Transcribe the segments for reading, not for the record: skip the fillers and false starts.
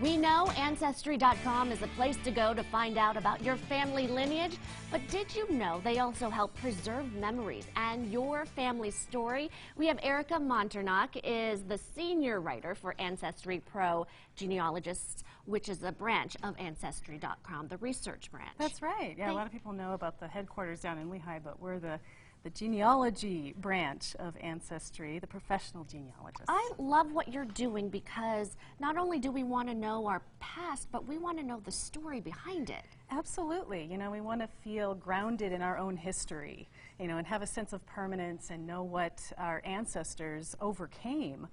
We know Ancestry.com is a place to go to find out about your family lineage, but did you know they also help preserve memories and your family story? We have Erica Monternock is the senior writer for Ancestry Pro Genealogists, which is a branch of Ancestry.com, the research branch. That's right. Yeah, a lot of people know about the headquarters down in Lehigh, but we're the genealogy branch of Ancestry, the professional genealogists. I love what you're doing because not only do we want to know our past, but we want to know the story behind it. Absolutely. You know, we want to feel grounded in our own history, you know, and have a sense of permanence and know what our ancestors overcame,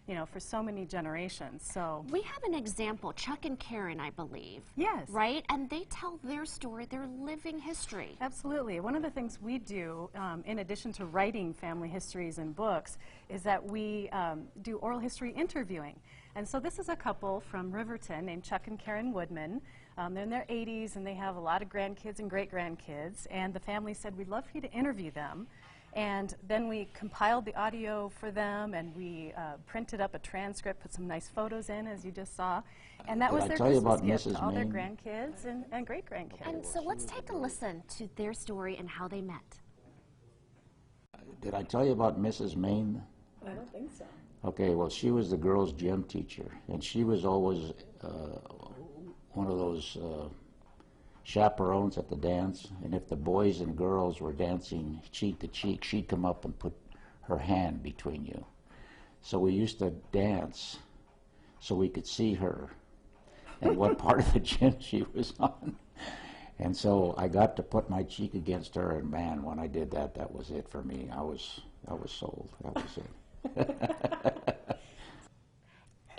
you know, for so many generations. So we have an example, Chuck and Karen, I believe. Yes. Right? And they tell their story, their living history. Absolutely. One of the things we do, in addition to writing family histories and books, is that we do oral history interviewing. And so this is a couple from Riverton named Chuck and Karen Woodman. They're in their 80s and they have a lot of grandkids and great-grandkids. And the family said, we'd love for you to interview them. And then we compiled the audio for them, and we printed up a transcript, put some nice photos in, as you just saw. And that was their Christmas gift to all their grandkids and great-grandkids. And so let's take a listen to their story and how they met. Did I tell you about Mrs. Main? I don't think so. Okay, well, she was the girls' gym teacher, and she was always one of those chaperones at the dance, and if the boys and girls were dancing cheek to cheek, she'd come up and put her hand between you. So we used to dance so we could see her and what part of the gym she was on. And so I got to put my cheek against her, and man, when I did that, that was it for me. I was sold. That was it.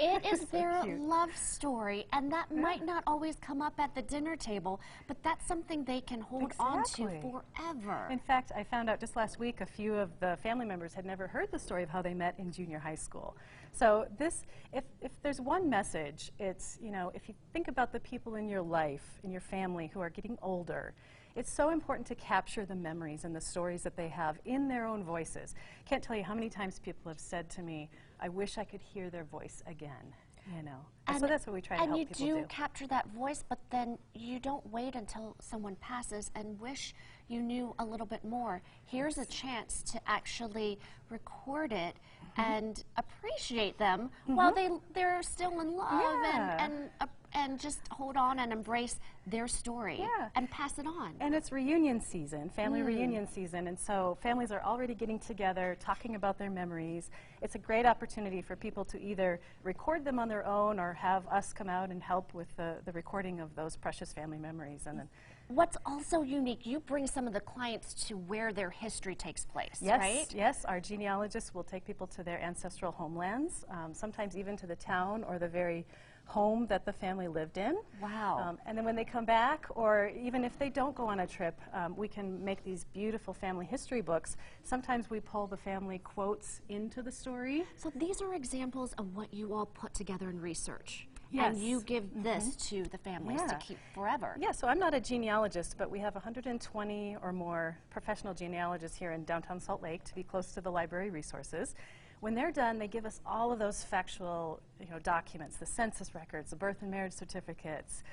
It is their love story, and that might not always come up at the dinner table, but that's something they can hold on to forever. In fact, I found out just last week a few of the family members had never heard the story of how they met in junior high school. So this, if there's one message, it's, you know, if you think about the people in your life, in your family who are getting older, it's so important to capture the memories and the stories that they have in their own voices. Can't tell you how many times people have said to me, I wish I could hear their voice again, you know. And so that's what we try to help people do. And you do capture that voice, but then you don't wait until someone passes and wish you knew a little bit more. Here's a chance to actually record it and appreciate them while they're still in love and just hold on and embrace their story and pass it on. And it's reunion season, family reunion season, and so families are already getting together, talking about their memories. It's a great opportunity for people to either record them on their own or have us come out and help with the recording of those precious family memories. And then what's also unique, you bring some of the clients to where their history takes place, right? Yes, our genealogists will take people to their ancestral homelands, sometimes even to the town or the very home that the family lived in. Wow. And then when they come back, or even if they don't go on a trip, we can make these beautiful family history books. Sometimes we pull the family quotes into the story. So these are examples of what you all put together in research. Yes. And you give this to the families to keep forever. Yeah, so I'm not a genealogist, but we have 120 or more professional genealogists here in downtown Salt Lake to be close to the library resources. When they're done, they give us all of those factual, you know, documents, the census records, the birth and marriage certificates,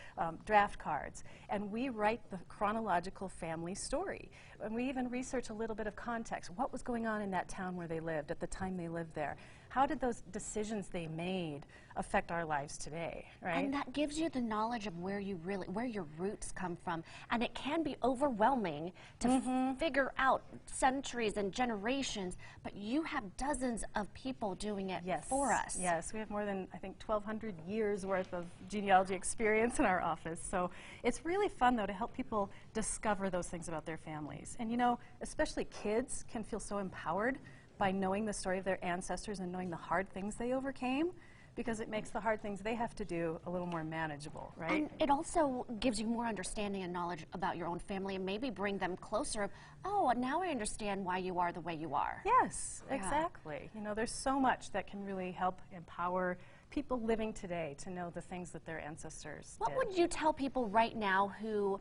draft cards, and we write the chronological family story. And we even research a little bit of context. What was going on in that town where they lived at the time they lived there? How did those decisions they made affect our lives today, right? And that gives you the knowledge of where your roots come from. And it can be overwhelming to figure out centuries and generations, but you have dozens of people doing it for us. Yes, we have more than, I think, 1,200 years worth of genealogy experience in our office. So it's really fun, though, to help people discover those things about their families. And, you know, especially kids can feel so empowered by knowing the story of their ancestors and knowing the hard things they overcame, because it makes the hard things they have to do a little more manageable, right? And it also gives you more understanding and knowledge about your own family and maybe bring them closer. Oh, now I understand why you are the way you are. Yes, exactly. You know, there's so much that can really help empower people living today to know the things that their ancestors did. What would you tell people right now who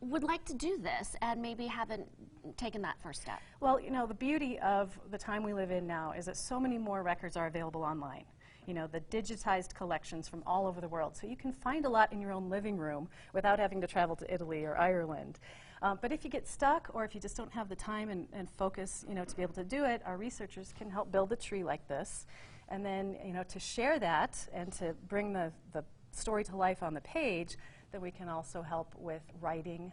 would like to do this and maybe haven't taken that first step? Well, you know, the beauty of the time we live in now is that so many more records are available online. you know, the digitized collections from all over the world. So you can find a lot in your own living room without having to travel to Italy or Ireland. But if you get stuck, or if you just don't have the time and focus, you know, to be able to do it, our researchers can help build a tree like this. And then, you know, to share that and to bring the story to life on the page, then we can also help with writing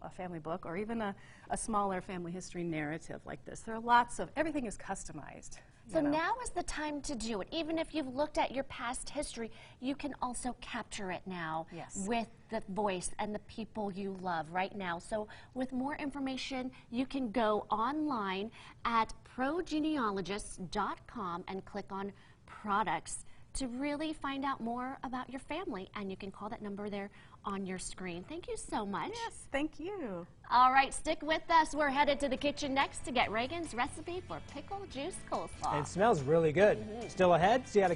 a family book, or even a smaller family history narrative like this. There are lots of, everything is customized. So now is the time to do it. Even if you've looked at your past history, you can also capture it now with the voice and the people you love right now. So with more information, you can go online at progenealogists.com and click on products to really find out more about your family. And you can call that number there on your screen. Thank you so much. Yes, thank you. All right, stick with us. We're headed to the kitchen next to get Reagan's recipe for pickle juice coleslaw. It smells really good. Still ahead, see how to